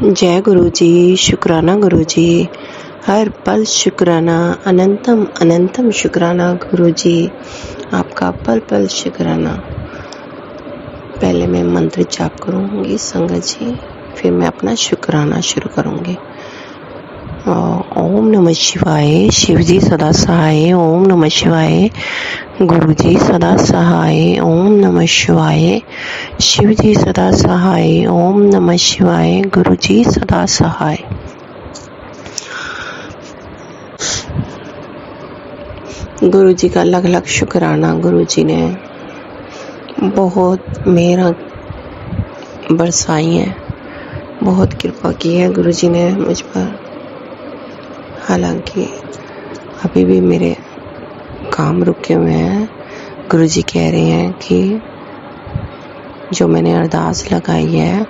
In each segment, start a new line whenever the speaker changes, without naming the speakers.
जय गुरु जी, शुक्राना गुरु जी, हर पल शुक्राना, अनंतम अनंतम शुक्राना गुरु जी, आपका पल पल शुक्राना। पहले मैं मंत्र जाप करूँगी संगत जी, फिर मैं अपना शुक्राना शुरू करूँगी। ओम नमः शिवाय, शिव जी सदा सहाय। ओम नमः शिवाय, गुरु जी सदा सहाय। ओम नमः शिवाय, शिव जी सदा सहाय। ओम नमः शिवाय, गुरु जी सदा सहाय। गुरु जी का अलग अलग शुक्राना। गुरु जी ने बहुत मेहर बरसाई है, बहुत कृपा की है गुरु जी ने मुझ पर। हालांकि अभी भी मेरे काम रुके हुए हैं। गुरु जी कह रहे हैं कि जो मैंने अरदास लगाई है,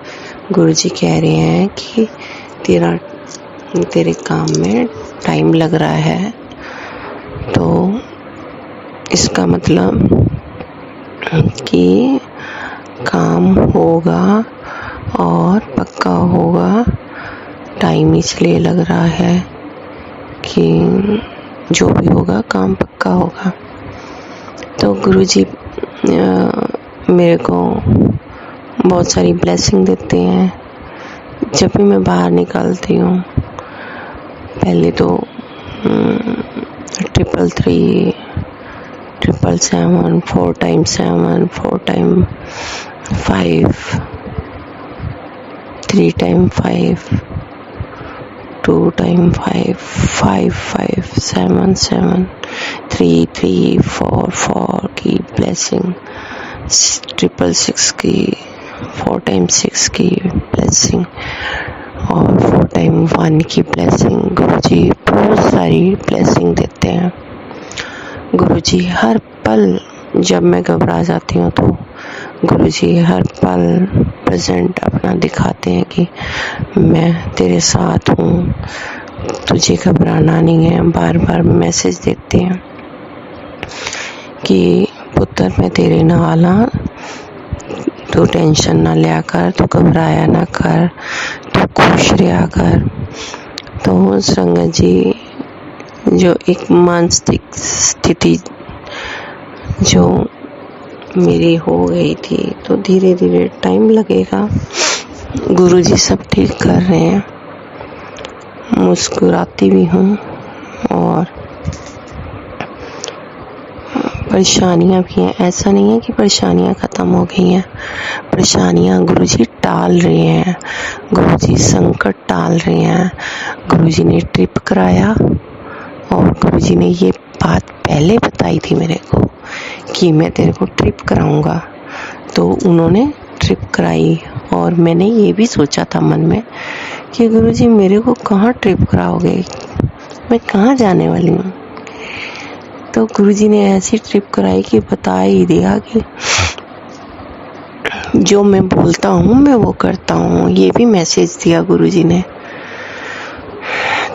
गुरु जी कह रहे हैं कि तेरे काम में टाइम लग रहा है, तो इसका मतलब कि काम होगा और पक्का होगा। टाइम इसलिए लग रहा है कि जो भी होगा काम पक्का होगा। तो गुरुजी मेरे को बहुत सारी ब्लेसिंग देते हैं जब भी मैं बाहर निकलती हूँ। पहले तो 333, 777, 4 times 7, 4 times 5, 3 times 5, 2 times 5, 5, 5, 7, 7, 3, 3, 4, 4 की ब्लेसिंग, 666 की, 4 times 6 की ब्लेसिंग और 4 times 1 की ब्लेसिंग। गुरुजी बहुत सारी ब्लेसिंग देते हैं। गुरुजी हर पल जब मैं घबरा जाती हूँ तो गुरुजी हर पल प्रेजेंट अपना दिखाते हैं कि मैं तेरे साथ हूँ, तुझे घबराना नहीं है। बार बार मैसेज देते हैं कि पुत्र मैं तेरे नाल हाँ, तू टेंशन ना लिया कर, तू घबराया ना कर, तू खुश रहा कर। तो संगत जी, जो एक मानसिक स्थिति जो मेरी हो गई थी, तो धीरे धीरे टाइम लगेगा। गुरुजी सब ठीक कर रहे हैं। मुस्कुराती भी हूँ और परेशानियाँ भी हैं। ऐसा नहीं है कि परेशानियाँ ख़त्म हो गई हैं। परेशानियाँ गुरुजी टाल रहे हैं, गुरुजी संकट टाल रहे हैं। गुरुजी ने ट्रिप कराया और गुरुजी ने ये बात पहले बताई थी मेरे को कि मैं तेरे को ट्रिप कराऊंगा। तो उन्होंने ट्रिप कराई और मैंने ये भी सोचा था मन में कि गुरुजी मेरे को कहाँ ट्रिप कराओगे, मैं कहाँ जाने वाली हूँ। तो गुरुजी ने ऐसी ट्रिप कराई कि बता ही दिया कि जो मैं बोलता हूँ मैं वो करता हूँ। ये भी मैसेज दिया गुरुजी ने।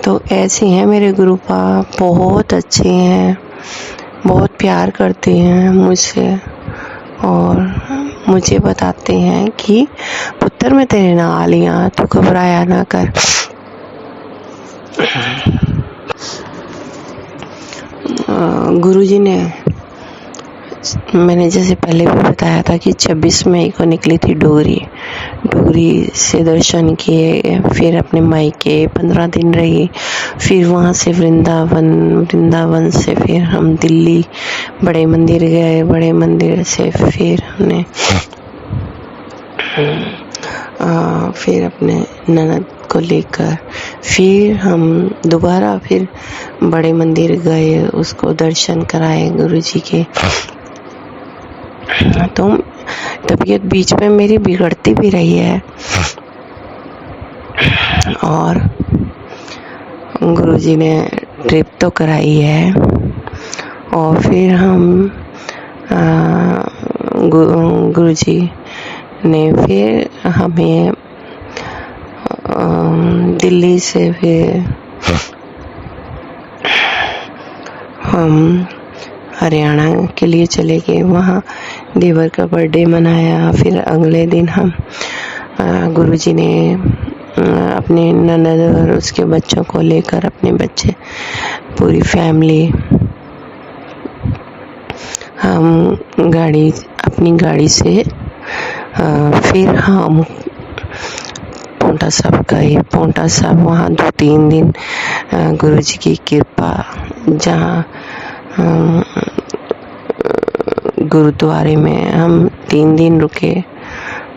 तो ऐसे हैं मेरे गुरु पाप, बहुत अच्छे हैं, बहुत प्यार करते हैं मुझसे और मुझे बताते हैं कि पुत्र मैं तेरे नाल ही हाँ, तू घबराया ना कर। गुरुजी ने, मैंने जैसे पहले भी बताया था कि 26 मई को निकली थी डोगरी से दर्शन किए, फिर अपने मायके 15 दिन रही, फिर वहाँ से वृंदावन से फिर हम दिल्ली बड़े मंदिर गए। बड़े मंदिर से फिर हमने फिर अपने ननद को लेकर फिर हम दोबारा फिर बड़े मंदिर गए, उसको दर्शन कराए गुरुजी के। तो तबीयत बीच में मेरी बिगड़ती भी रही है और गुरुजी ने ट्रिप तो कराई है और फिर हम गुरुजी ने फिर हमें दिल्ली से फिर हम हरियाणा के लिए चले गए। वहाँ देवर का बर्थडे मनाया। फिर अगले दिन हम गुरुजी ने अपने ननद और उसके बच्चों को लेकर, अपने बच्चे, पूरी फैमिली, हम अपनी गाड़ी से फिर हम पोंटा साहब गए। पोंटा साहब वहाँ 2-3 दिन गुरुजी की कृपा, जहाँ गुरुद्वारे में हम 3 दिन रुके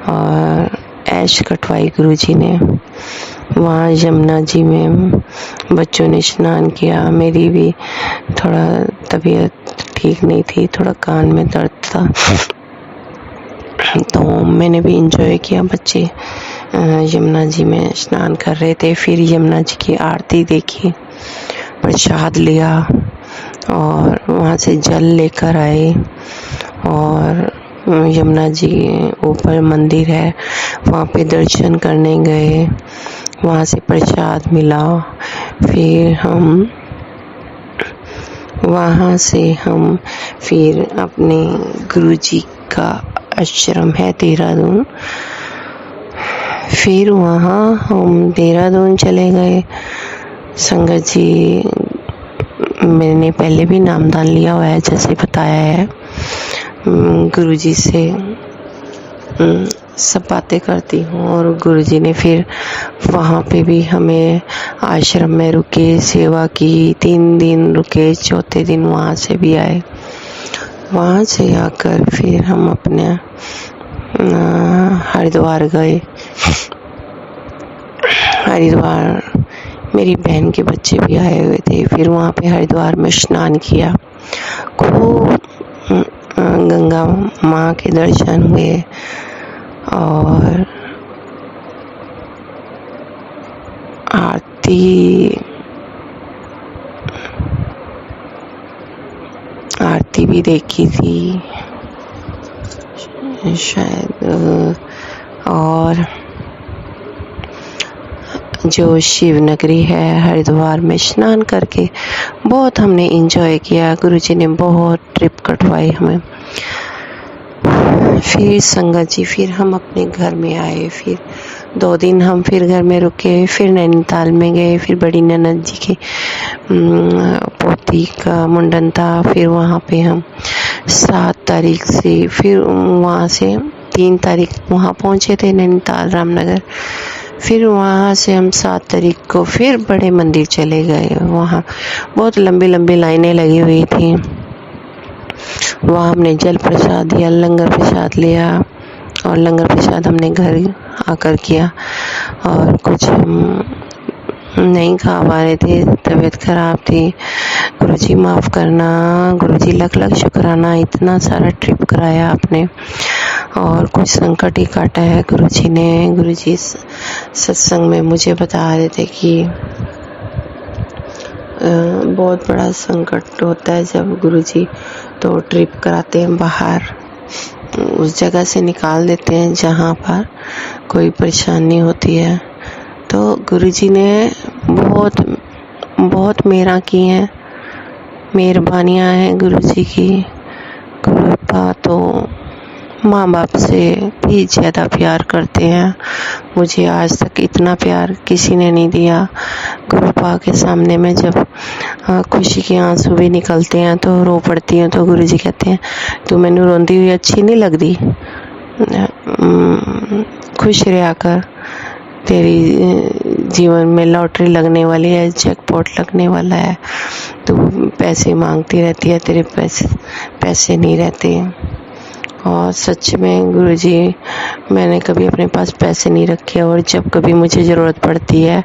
और ऐश कटवाई गुरुजी ने। वहाँ यमुना जी में बच्चों ने स्नान किया। मेरी भी थोड़ा तबीयत ठीक नहीं थी, थोड़ा कान में दर्द था, तो मैंने भी एंजॉय किया। बच्चे यमुना जी में स्नान कर रहे थे। फिर यमुना जी की आरती देखी, प्रसाद लिया और वहाँ से जल लेकर आए और यमुना जी ऊपर मंदिर है, वहाँ पे दर्शन करने गए। वहाँ से प्रसाद मिला। फिर वहाँ से हम फिर अपने गुरुजी का आश्रम है देहरादून, फिर वहाँ हम देहरादून चले गए। संगत जी, मैंने पहले भी नामदान लिया हुआ है, जैसे बताया है। गुरुजी से सब बातें करती हूँ और गुरुजी ने फिर वहाँ पे भी हमें आश्रम में रुके, सेवा की। 3 दिन रुके, चौथे दिन वहाँ से भी आए। वहाँ से आकर फिर हम अपने हरिद्वार गए। हरिद्वार मेरी बहन के बच्चे भी आए हुए थे। फिर वहाँ पे हरिद्वार में स्नान किया, खूब गंगा माँ के दर्शन हुए और आरती भी देखी थी शायद। और जो शिव नगरी है हरिद्वार में स्नान करके बहुत हमने एंजॉय किया। गुरुजी ने बहुत ट्रिप कटवाई हमें। फिर संगत जी, फिर हम अपने घर में आए। फिर 2 दिन हम फिर घर में रुके। फिर नैनीताल में गए। फिर बड़ी ननद जी की पोती का मुंडन था। फिर वहाँ पे हम 7 तारीख से, फिर वहाँ से 3 तारीख वहाँ पहुँचे थे नैनीताल रामनगर। फिर वहाँ से हम 7 तारीख को फिर बड़े मंदिर चले गए। वहाँ बहुत लंबी लंबी लाइनें लगी हुई थी। वहाँ हमने जल प्रसाद दिया, लंगर प्रसाद लिया और लंगर प्रसाद हमने घर आकर किया। और कुछ हम नहीं खा पा रहे थे, तबीयत खराब थी। गुरुजी माफ़ करना, गुरुजी लख लख शुक्राना, इतना सारा ट्रिप कराया आपने और कुछ संकट ही काटा है गुरुजी ने। गुरुजी सत्संग में मुझे बता रहे थे कि बहुत बड़ा संकट होता है जब गुरुजी तो ट्रिप कराते हैं बाहर, उस जगह से निकाल देते हैं जहाँ पर कोई परेशानी होती है। तो गुरुजी ने बहुत बहुत मेरा की हैं, मेहरबानियाँ हैं गुरुजी की। गुरुपा तो माँ बाप से भी ज़्यादा प्यार करते हैं। मुझे आज तक इतना प्यार किसी ने नहीं दिया। गुरुपा के सामने में जब खुशी के आंसू भी निकलते हैं तो रो पड़ती हैं, तो गुरुजी कहते हैं तू मैनू रोंदी हुई अच्छी नहीं लगती, खुश रहा कर, तेरी जीवन में लॉटरी लगने वाली है, जैकपॉट लगने वाला है, तू पैसे मांगती रहती है, तेरे पैसे नहीं रहते। और सच में गुरुजी, मैंने कभी अपने पास पैसे नहीं रखे और जब कभी मुझे ज़रूरत पड़ती है,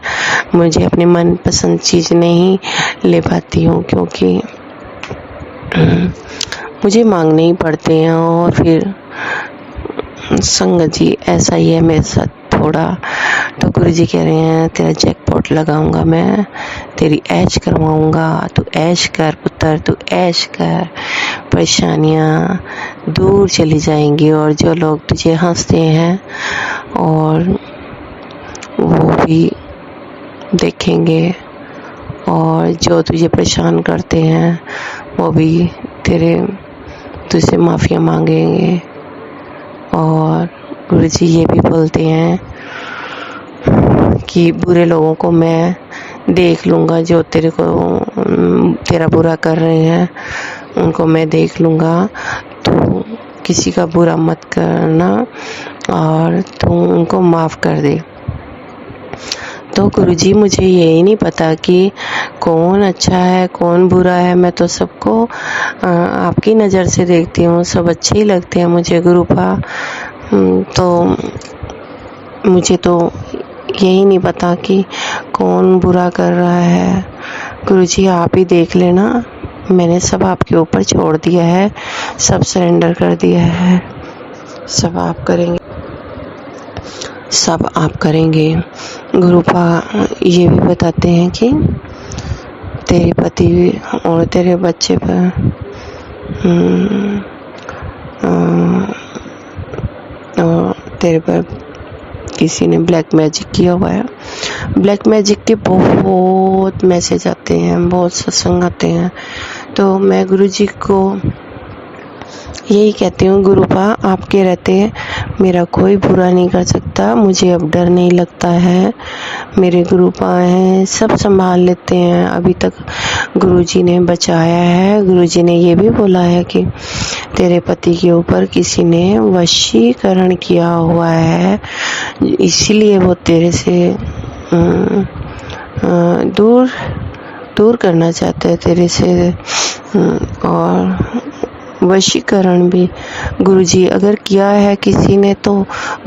मुझे अपनी मनपसंद चीज़ नहीं ले पाती हूँ, क्योंकि मुझे मांगने ही पड़ते हैं। और फिर संगत जी ऐसा ही है मेरे साथ थोड़ा। तो गुरुजी कह रहे हैं तेरा जैकपॉट लगाऊंगा मैं, तेरी ऐश करवाऊंगा, तू ऐश कर पुत्र, तू ऐश कर, परेशानियाँ दूर चली जाएंगी और जो लोग तुझे हंसते हैं और वो भी देखेंगे और जो तुझे परेशान करते हैं वो भी तुझसे माफ़िया मांगेंगे। और गुरुजी ये भी बोलते हैं कि बुरे लोगों को मैं देख लूँगा, जो तेरा बुरा कर रहे हैं उनको मैं देख लूँगा, तो किसी का बुरा मत करना और तू उनको माफ़ कर दे। तो गुरुजी मुझे यही नहीं पता कि कौन अच्छा है कौन बुरा है, मैं तो सबको आपकी नज़र से देखती हूँ, सब अच्छे ही लगते हैं मुझे गुरुपा। तो मुझे तो यही नहीं पता कि कौन बुरा कर रहा है। गुरुजी आप ही देख लेना, मैंने सब आपके ऊपर छोड़ दिया है, सब सरेंडर कर दिया है, सब आप करेंगे, सब आप करेंगे। गुरुपा ये भी बताते हैं कि तेरे पति और तेरे बच्चे पर तेरे पर किसी ने ब्लैक मैजिक किया हुआ है। ब्लैक मैजिक के बहुत मैसेज आते हैं, बहुत सत्संग आते हैं। तो मैं गुरुजी को यही कहती हूँ, गुरुपा आपके रहते मेरा कोई बुरा नहीं कर सकता, मुझे अब डर नहीं लगता है, मेरे गुरुपा हैं, सब संभाल लेते हैं। अभी तक गुरुजी ने बचाया है। गुरुजी ने ये भी बोला है कि तेरे पति के ऊपर किसी ने वशीकरण किया हुआ है, इसीलिए वो तेरे से दूर करना चाहते हैं तेरे से। और वशीकरण भी गुरुजी अगर किया है किसी ने तो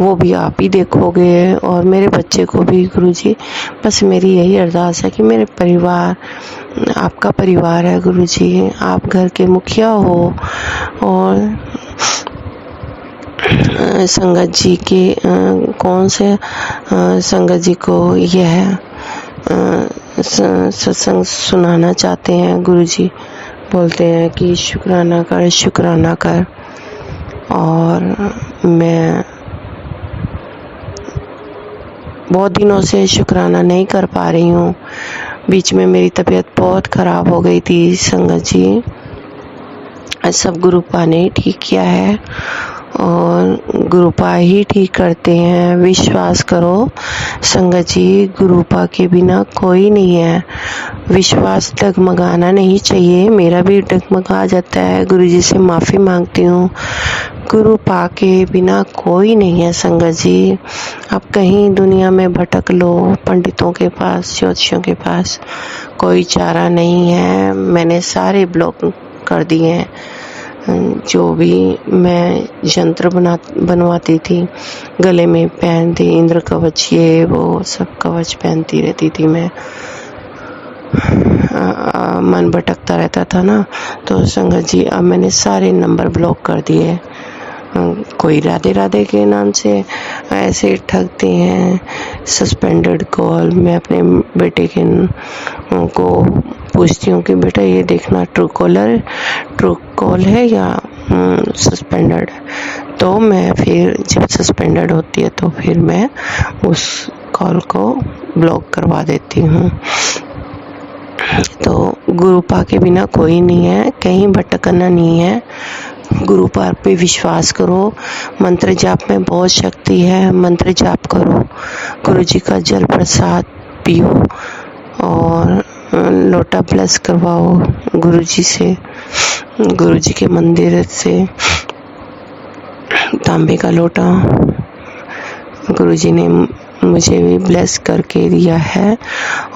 वो भी आप ही देखोगे, और मेरे बच्चे को भी गुरुजी, बस मेरी यही अरदास है कि मेरे परिवार, आपका परिवार है गुरुजी, आप घर के मुखिया हो, और संगत जी के कौन से संगत जी को यह सत्संग सुनाना चाहते हैं। गुरुजी बोलते हैं कि शुक्राना कर, शुक्राना कर, और मैं बहुत दिनों से शुक्राना नहीं कर पा रही हूँ। बीच में मेरी तबीयत बहुत ख़राब हो गई थी संगत जी, सब गुरुपा ने ठीक किया है और गुरुपा ही ठीक करते हैं। विश्वास करो संगत जी, गुरुपा के बिना कोई नहीं है। विश्वास डगमगाना नहीं चाहिए, मेरा भी डगमगा जाता है, गुरुजी से माफ़ी मांगती हूँ। गुरुपा के बिना कोई नहीं है संगत जी। आप कहीं दुनिया में भटक लो, पंडितों के पास, ज्योतिषियों के पास, कोई चारा नहीं है। मैंने सारे ब्लॉक कर दिए हैं, जो भी मैं यंत्र बनवाती थी, गले में पहनती, इंद्र कवच, ये वो सब कवच पहनती रहती थी मैं। मन भटकता रहता था ना, तो संगत जी अब मैंने सारे नंबर ब्लॉक कर दिए। कोई राधे राधे के नाम से ऐसे ठगते हैं, सस्पेंडेड कॉल। मैं अपने बेटे को पूछती हूँ कि बेटा ये देखना ट्रू कॉल है या सस्पेंडेड, तो मैं फिर जब सस्पेंडेड होती है तो फिर मैं उस कॉल को ब्लॉक करवा देती हूँ। तो गुरुपा के बिना कोई नहीं है, कहीं भटकना नहीं है। गुरुपा पे विश्वास करो, मंत्र जाप में बहुत शक्ति है, मंत्र जाप करो, गुरुजी का जल प्रसाद पियो और लोटा ब्लेस करवाओ गुरुजी से, गुरुजी के मंदिर से तांबे का लोटा गुरुजी ने मुझे भी ब्लेस करके दिया है।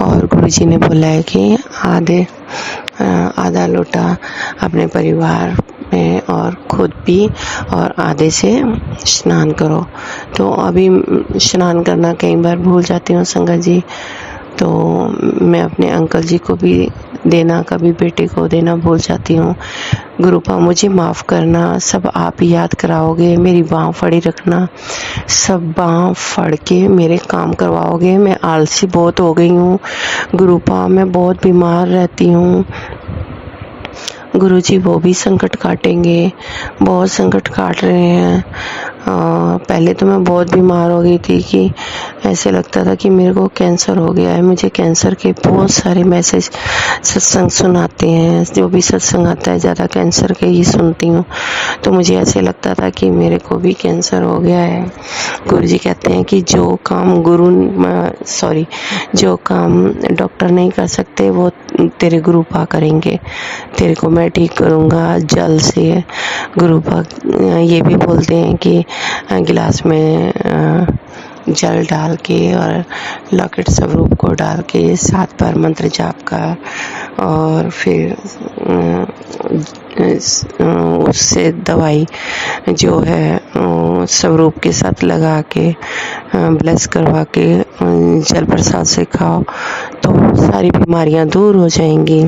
और गुरुजी ने बोला है कि आधा लोटा अपने परिवार में और खुद भी, और आधे से स्नान करो। तो अभी स्नान करना कई बार भूल जाती हूँ संगत जी, तो मैं अपने अंकल जी को भी देना, कभी बेटे को देना भूल जाती हूँ। गुरुपा मुझे माफ़ करना, सब आप ही याद कराओगे, मेरी बाँह फड़ी रखना, सब बाँह फड़ के मेरे काम करवाओगे। मैं आलसी बहुत हो गई हूँ गुरुपा, मैं बहुत बीमार रहती हूँ। गुरुजी वो भी संकट काटेंगे, बहुत संकट काट रहे हैं। पहले तो मैं बहुत बीमार हो गई थी कि ऐसे लगता था कि मेरे को कैंसर हो गया है। मुझे कैंसर के बहुत सारे मैसेज सत्संग सुनाते हैं, जो भी सत्संग आता है ज़्यादा कैंसर के ही सुनती हूँ। तो मुझे ऐसे लगता था कि मेरे को भी कैंसर हो गया है। गुरुजी कहते हैं कि जो काम जो काम डॉक्टर नहीं कर सकते वो तेरे गुरुपा करेंगे, तेरे को मैं ठीक करूँगा जल से। गुरुपा ये भी बोलते हैं कि गिलास में जल डाल के और लॉकेट स्वरूप को डाल के 7 बार मंत्र जाप का, और फिर उससे दवाई जो है स्वरूप के साथ लगा के ब्लेस करवा के जल प्रसाद से खाओ तो सारी बीमारियां दूर हो जाएंगी।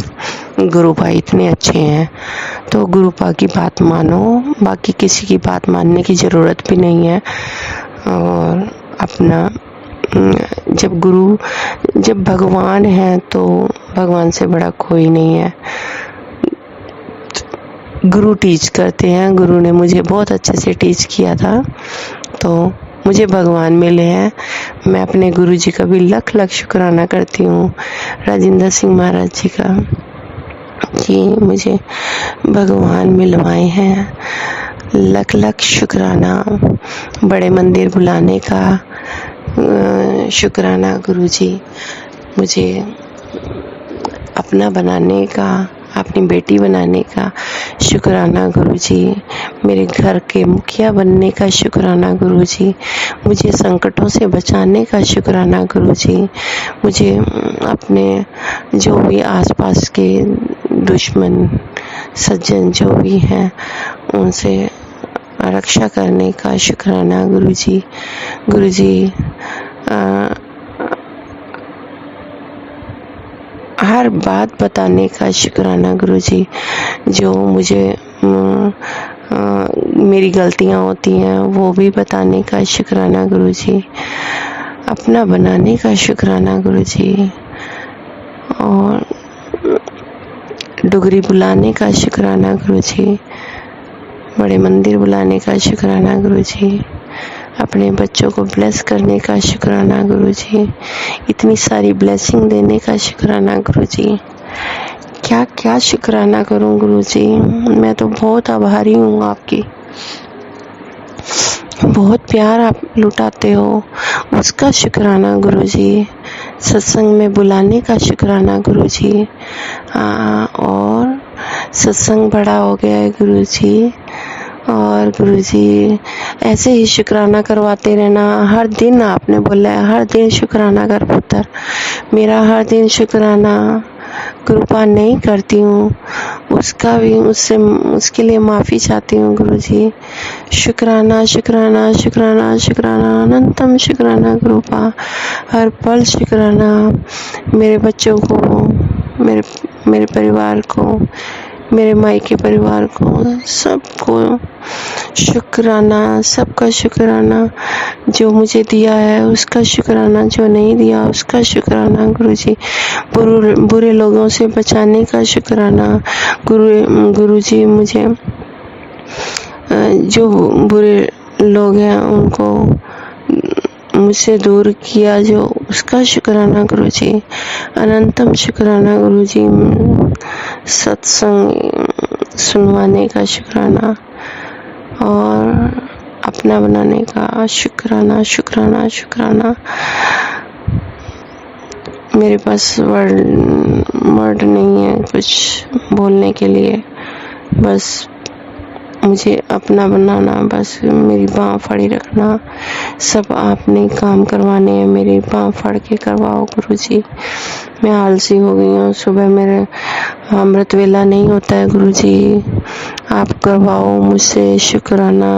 गुरुपा इतने अच्छे हैं, तो गुरुपा की बात मानो, बाकी किसी की बात मानने की ज़रूरत भी नहीं है। और अपना जब भगवान है तो भगवान से बड़ा कोई नहीं है। गुरु टीच करते हैं, गुरु ने मुझे बहुत अच्छे से टीच किया था, तो मुझे भगवान मिले हैं। मैं अपने गुरु जी का भी लख लख शुक्राना करती हूँ, राजेंद्र सिंह महाराज जी का, कि मुझे भगवान मिलवाए हैं। लख लख शुक्राना। बड़े मंदिर बुलाने का शुक्राना गुरुजी, मुझे अपना बनाने का, अपनी बेटी बनाने का शुक्राना गुरुजी, मेरे घर के मुखिया बनने का शुक्राना गुरुजी, मुझे संकटों से बचाने का शुक्राना गुरुजी, मुझे अपने जो भी आसपास के दुश्मन सज्जन जो भी हैं उनसे रक्षा करने का शुक्राना गुरुजी। गुरुजी हर बात बताने का शुक्राना गुरुजी, जो मुझे मेरी गलतियां होती हैं वो भी बताने का शुक्राना गुरुजी, अपना बनाने का शुक्राना गुरुजी, और डुगरी बुलाने का शुक्राना गुरुजी, बड़े मंदिर बुलाने का शुक्राना गुरुजी, अपने बच्चों को ब्लेस करने का शुक्राना गुरुजी, इतनी सारी ब्लेसिंग देने का शुक्राना गुरुजी। क्या क्या शुक्राना करूं गुरुजी, मैं तो बहुत आभारी हूँ आपकी। बहुत प्यार आप लुटाते हो, उसका शुक्राना गुरुजी। सत्संग में बुलाने का शुक्राना गुरुजी। और सत्संग बड़ा हो गया है गुरुजी, और गुरुजी ऐसे ही शुक्राना करवाते रहना। हर दिन आपने बोला है हर दिन शुक्राना कर पुत्र, मेरा हर दिन शुक्राना कृपा नहीं करती हूँ, उसके लिए माफ़ी चाहती हूँ गुरुजी। शुक्राना शुक्राना शुक्राना शुक्राना, अनंतम शुक्राना कृपा, हर पल शुक्राना। मेरे बच्चों को, मेरे परिवार को, मेरे मायके परिवार को, सबको शुक्राना, सबका शुक्राना। जो मुझे दिया है उसका शुक्राना, जो नहीं दिया उसका शुक्राना गुरुजी। बुरे लोगों से बचाने का शुक्राना गुरुजी। मुझे जो बुरे लोग हैं उनको मुझसे दूर किया जो, उसका शुक्राना गुरुजी। अनंतम शुक्राना गुरुजी। सत्संग सुनवाने का शुक्राना और अपना बनाने का शुक्राना शुक्राना शुक्राना। मेरे पास वर्ड नहीं है कुछ बोलने के लिए, बस मुझे अपना बनाना, बस मेरी बाँह फड़ी रखना। सब आपने काम करवाने हैं, मेरी बाँह फड़ के करवाओ गुरुजी। मैं आलसी हो गई हूँ, सुबह मेरे अमृत वेला नहीं होता है गुरुजी, आप करवाओ मुझसे शुक्राना।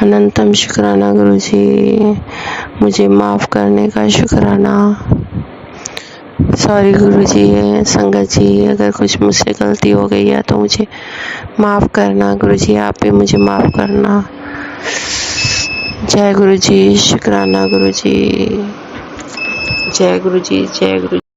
अनंतम शुक्राना गुरुजी, मुझे माफ़ करने का शुक्राना। सॉरी गुरुजी, संगत जी, अगर कुछ मुझसे गलती हो गई है तो मुझे माफ़ करना गुरुजी, आप भी मुझे माफ़ करना। जय गुरुजी, शुक्राना गुरुजी, जय गुरुजी, जय गुरु।